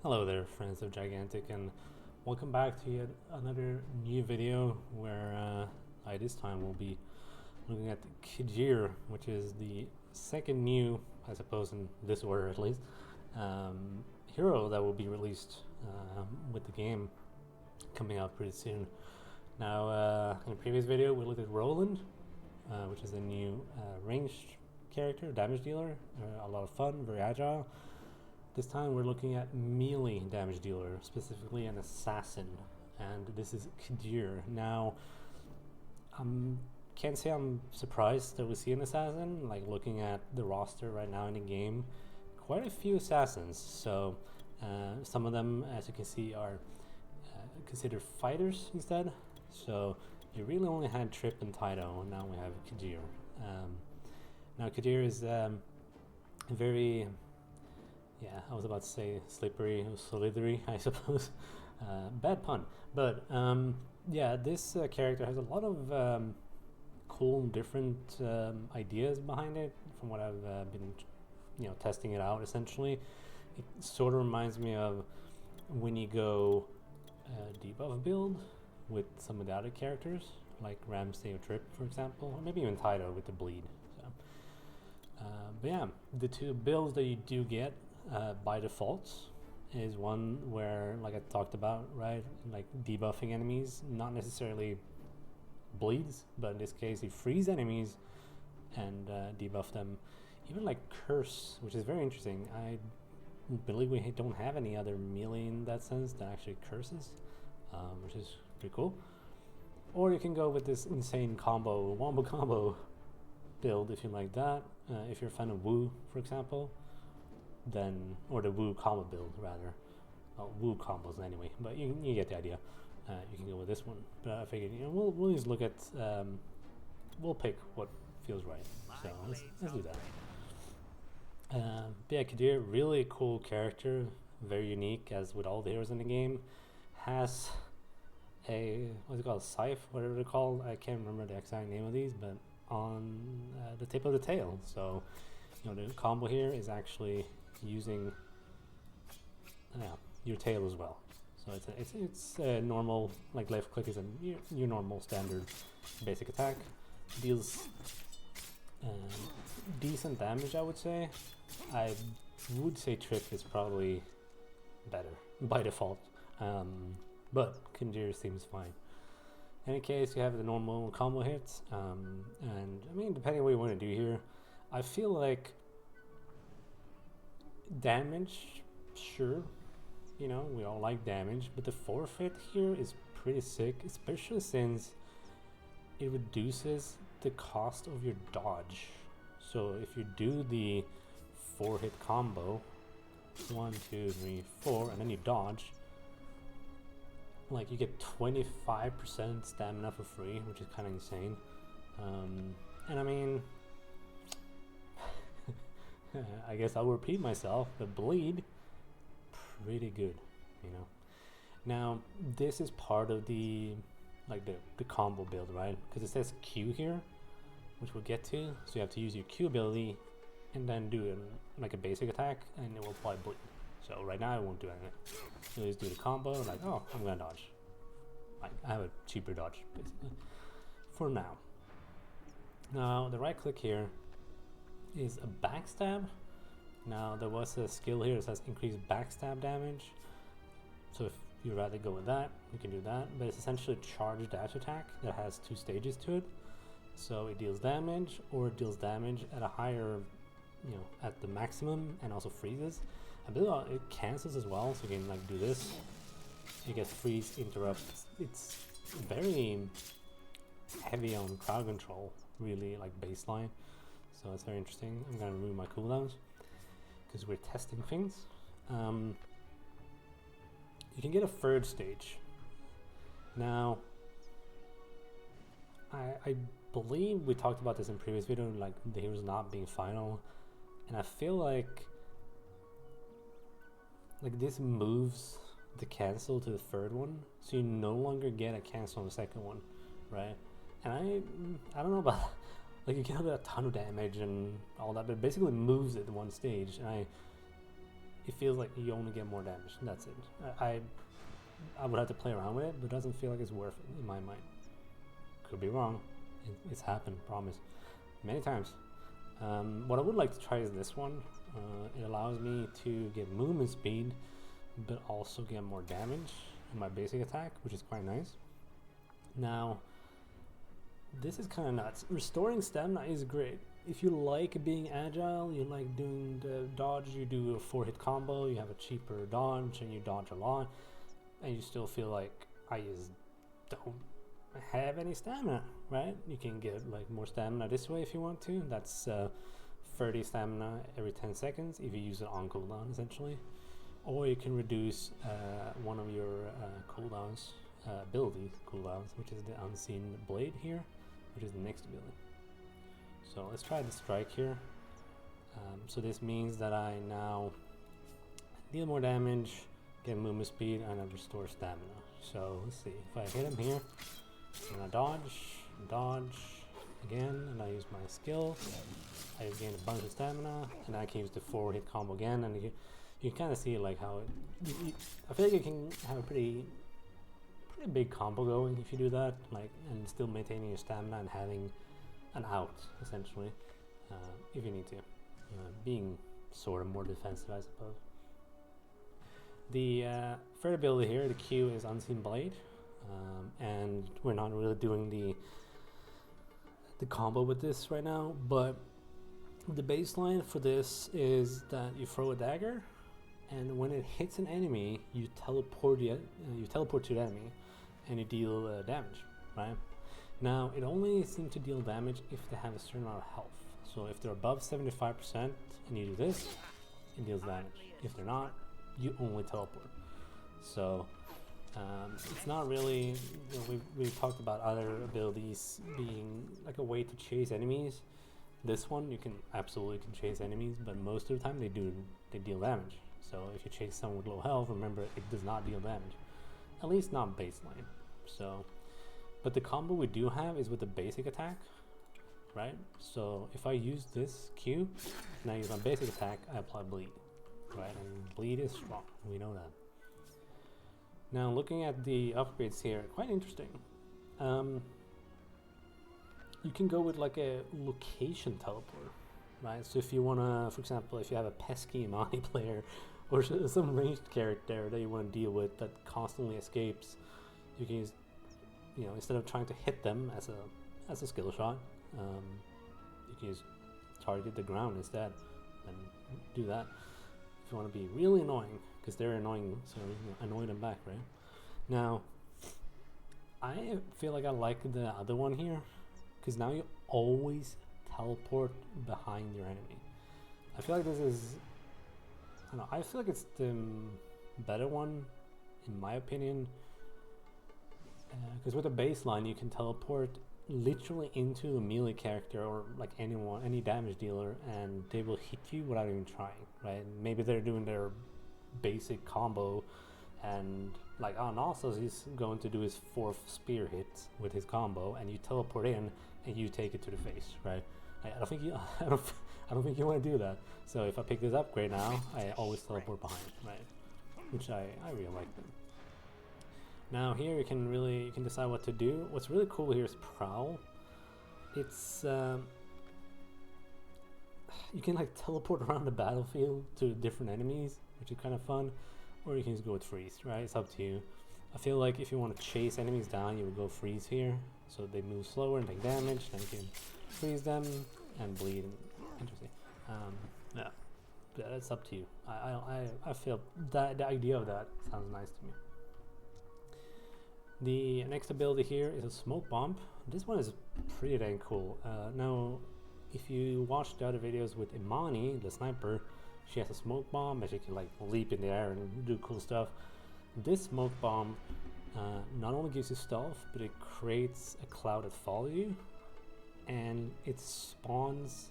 Hello there, friends of Gigantic, and welcome back to yet another new video where this time we'll be looking at Kajir, which is the second new, I suppose in this order at least, hero that will be released with the game coming out pretty soon. Now, in the previous video we looked at Roland, which is a new ranged character, damage dealer, a lot of fun, very agile. This time we're looking at melee damage dealer, specifically an assassin, and this is Kadir. Now, I can't say I'm surprised that we see an assassin. Like looking at the roster right now in the game, quite a few assassins. So some of them, as you can see, are considered fighters instead. So you really only had Trip and Taito, and now we have Kajir. Now Kadir is very... Yeah, I was about to say slippery, slithery, I suppose. Bad pun. But yeah, this character has a lot of cool, different ideas behind it. From what I've been, testing it out. Essentially, it sort of reminds me of when you go debuff build with some of the other characters, like Ramsey or Trip, for example, or maybe even Taito with the bleed. So, but yeah, the two builds that you do get. By default is one where, like I talked about, right, like debuffing enemies, not necessarily bleeds, but in this case you freeze enemies and debuff them. Even like curse, which is very interesting. I believe we don't have any other melee in that sense that actually curses, which is pretty cool. Or you can go with this insane wombo combo build if you like that. If you're a fan of Wu, for example, then, or the Wu combo build rather, well, Wu combos anyway, but you get the idea. You can go with this one, but I figured we'll just look at we'll pick what feels right. So let's do that. But yeah, Kadir, really cool character, very unique, as with all the heroes in the game. Has a what's it called, scythe, whatever they're called. I can't remember the exact name of these, but on the tip of the tail. So the combo here is actually using your tail as well. So it's a normal, like left click is your normal standard basic attack. Deals decent damage, I would say. I would say Trip is probably better by default, but Kadir seems fine. In any case, you have the normal combo hits, and I mean, depending on what you want to do here, I feel like damage, sure, we all like damage, but the forfeit here is pretty sick, especially since it reduces the cost of your dodge. So if you do the 4-hit combo, 1, 2, 3, 4, and then you dodge, like you get 25% stamina for free, which is kind of insane. And I mean, I guess I'll repeat myself, but bleed, pretty good, Now, this is part of the combo build, right? Because it says Q here, which we'll get to. So you have to use your Q ability and then do like a basic attack, and it will apply bleed. So right now I won't do anything. So just do the combo, like, oh, I'm gonna dodge. I have a cheaper dodge, basically, for now. Now, the right click here is a backstab. Now, there was a skill here that says increase backstab damage. So if you'd rather go with that, you can do that. But it's essentially a charge dash attack that has 2 stages to it. So it deals damage, or it deals damage at a higher, at the maximum, and also freezes. I believe it cancels as well, so you can like do this. You get freeze, interrupt. It's very heavy on crowd control, really, like baseline. So it's very interesting. I'm gonna remove my cooldowns because we're testing things. You can get a 3rd stage. Now, I believe we talked about this in previous video, like the heroes not being final, and I feel like this moves the cancel to the 3rd one, so you no longer get a cancel on the 2nd one, right? And I don't know about like you get a ton of damage and all that, but it basically moves it 1 stage. And it feels like you only get more damage, and that's it. I would have to play around with it, but it doesn't feel like it's worth it in my mind. Could be wrong. It's happened, promise, many times. What I would like to try is this one. It allows me to get movement speed, but also get more damage in my basic attack, which is quite nice. Now, this is kind of nuts. Restoring stamina is great. If you like being agile, you like doing the dodge, you do a 4-hit combo, you have a cheaper dodge, and you dodge a lot, and you still feel like I just don't have any stamina, right? You can get like more stamina this way if you want to. That's 30 stamina every 10 seconds if you use it on cooldown, essentially. Or you can reduce one of your cooldowns, ability cooldowns, which is the Unseen Blade here, which is the next ability. So let's try the strike here. So this means that I now deal more damage, get movement speed, and I restore stamina. So let's see, if I hit him here, and I dodge again, and I use my skill, I gain a bunch of stamina, and I can use the 4-hit combo again, and you kind of see like how I feel like you can have a pretty big combo going if you do that, like, and still maintaining your stamina and having an out essentially, if you need to, being sort of more defensive, I suppose. The third ability here, the Q, is Unseen Blade, and we're not really doing the combo with this right now, but the baseline for this is that you throw a dagger, and when it hits an enemy, you teleport to the enemy, and you deal damage, right? Now, it only seems to deal damage if they have a certain amount of health. So if they're above 75% and you do this, it deals damage. If they're not, you only teleport. So it's not really, you know, we've talked about other abilities being like a way to chase enemies. This one, you can absolutely chase enemies, but most of the time they deal damage. So if you chase someone with low health, remember it does not deal damage, at least not baseline. So, but the combo we do have is with the basic attack, right? So if I use this Q and I use my basic attack, I apply bleed, right? And bleed is strong, we know that. Now looking at the upgrades here, quite interesting. You can go with like a location teleport, right? So if you wanna, for example, if you have a pesky Imani player or some ranged character that you want to deal with that constantly escapes, you can use, you know, instead of trying to hit them as a skill shot, you can use target the ground instead and do that. If you want to be really annoying, because they're annoying, so annoy them back, right? Now, I feel like I like the other one here, because now you always teleport behind your enemy. I feel like this is, I don't know, I feel like it's the better one, in my opinion, because with a baseline you can teleport literally into a melee character or like anyone, any damage dealer, and they will hit you without even trying, right? Maybe they're doing their basic combo, and like, oh, and also he's going to do his 4th spear hit with his combo, and you teleport in and you take it to the face, right? I don't think you, I don't think you want to do that. So if I pick this upgrade now, I always teleport behind, right? Which I really like them. Now here you can decide what to do. What's really cool here is Prowl. It's you can like teleport around the battlefield to different enemies, which is kind of fun. Or you can just go with Freeze, right? It's up to you. I feel like if you want to chase enemies down, you would go Freeze here, so they move slower and take damage. Then you can freeze them and bleed. Interesting. Yeah, that's up to you. I feel that the idea of that sounds nice to me. The next ability here is a Smoke Bomb. This one is pretty dang cool. Now, if you watch the other videos with Imani, the sniper, she has a Smoke Bomb and she can like leap in the air and do cool stuff. This Smoke Bomb not only gives you stealth, but it creates a cloud that follows you, and it spawns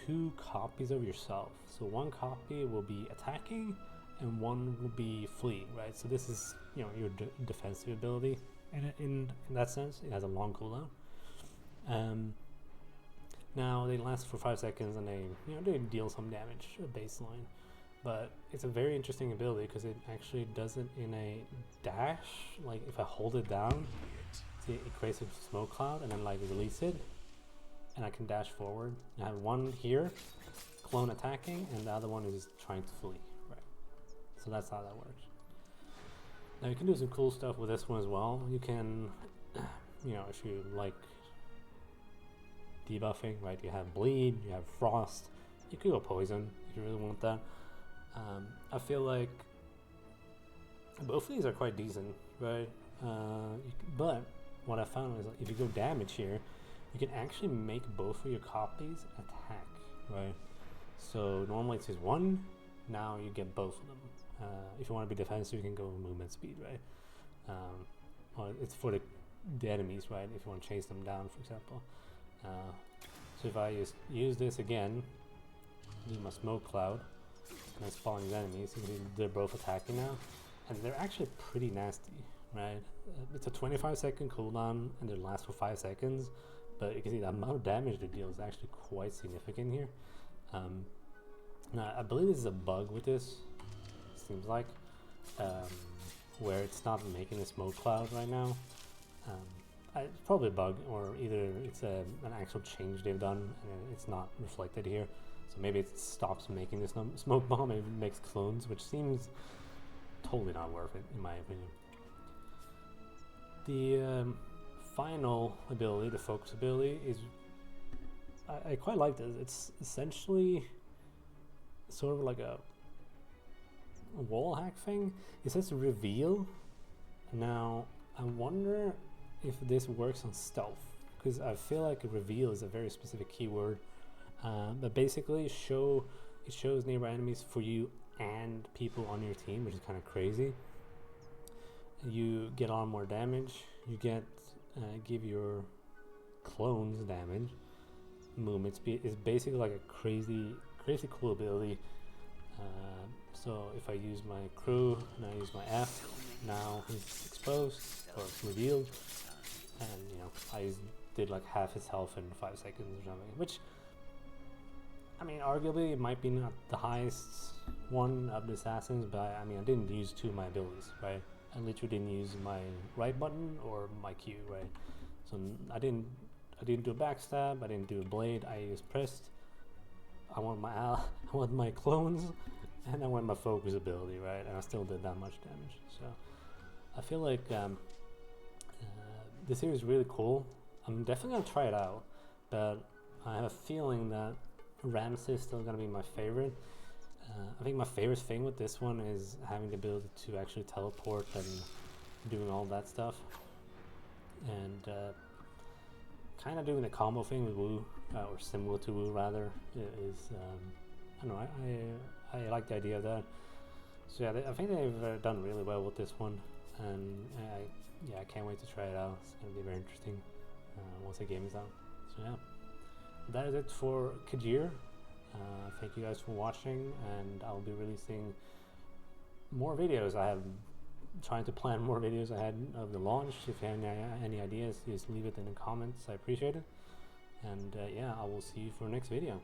2 copies of yourself. So 1 copy will be attacking and 1 will be fleeing, right? So this is, you know, your defensive ability, and in that sense it has a long cooldown. Now they last for 5 seconds and they deal some damage, baseline. but it's a very interesting ability because it actually does it in a dash. Like if I hold it down, see, it creates a smoke cloud and then like release it, and I can dash forward. I have one here, clone attacking, and the other one is trying to flee. Right. So that's how that works. Now you can do some cool stuff with this one as well. You can, you know, if you like debuffing, right? You have bleed, you have frost. You could go poison if you really want that. I feel like both of these are quite decent, right? But what I found is like, if you go damage here, you can actually make both of your copies attack, right? So normally it's just one, now you get both of them. If you want to be defensive, you can go movement speed, right? Well, it's for the enemies, right? If you want to chase them down, for example. So if I use this again, use my smoke cloud, and I spawn these enemies, they're both attacking now, and they're actually pretty nasty, right? It's a 25-second cooldown, and they last for 5 seconds, but you can see the amount of damage they deal is actually quite significant here. Now, I believe this is a bug with this, seems like, where it's not making a smoke cloud right now. It's probably a bug, or either it's an actual change they've done and it's not reflected here. So maybe it stops making this smoke bomb and it makes clones, which seems totally not worth it in my opinion. The final ability, the focus ability, is I quite like this. It's essentially sort of like a wall hack thing. It says reveal. Now I wonder if this works on stealth, because I feel like a reveal is a very specific keyword. But basically it shows nearby enemies for you and people on your team, which is kind of crazy. You get a lot more damage. You get give your clones damage. Movement speed is basically like a crazy cool ability. So if I use my crew and I use my F, now he's exposed or revealed, and you know I did like half his health in 5 seconds or something, which, I mean, arguably it might be not the highest one of the assassins, but I mean, I didn't use 2 of my abilities, right? I literally didn't use my right button or my Q, right? So I didn't do a backstab, I didn't do a blade, I used pressed. I want my clones, and I want my focus ability, right? And I still did that much damage. So I feel like this series is really cool. I'm definitely gonna try it out, but I have a feeling that Ramsey is still gonna be my favorite. I think my favorite thing with this one is having the ability to actually teleport and doing all that stuff, and kind of doing the combo thing with Wu, or similar to Wu rather, is I don't know, I like the idea of that. So yeah, I think they've done really well with this one, and I can't wait to try it out. It's gonna be very interesting once the game is out. So yeah, that is it for Kajir. Thank you guys for watching, and I'll be releasing more videos. I have trying to plan more videos ahead of the launch. If you have any ideas, just leave it in the comments. I appreciate it. And yeah, I will see you for the next video.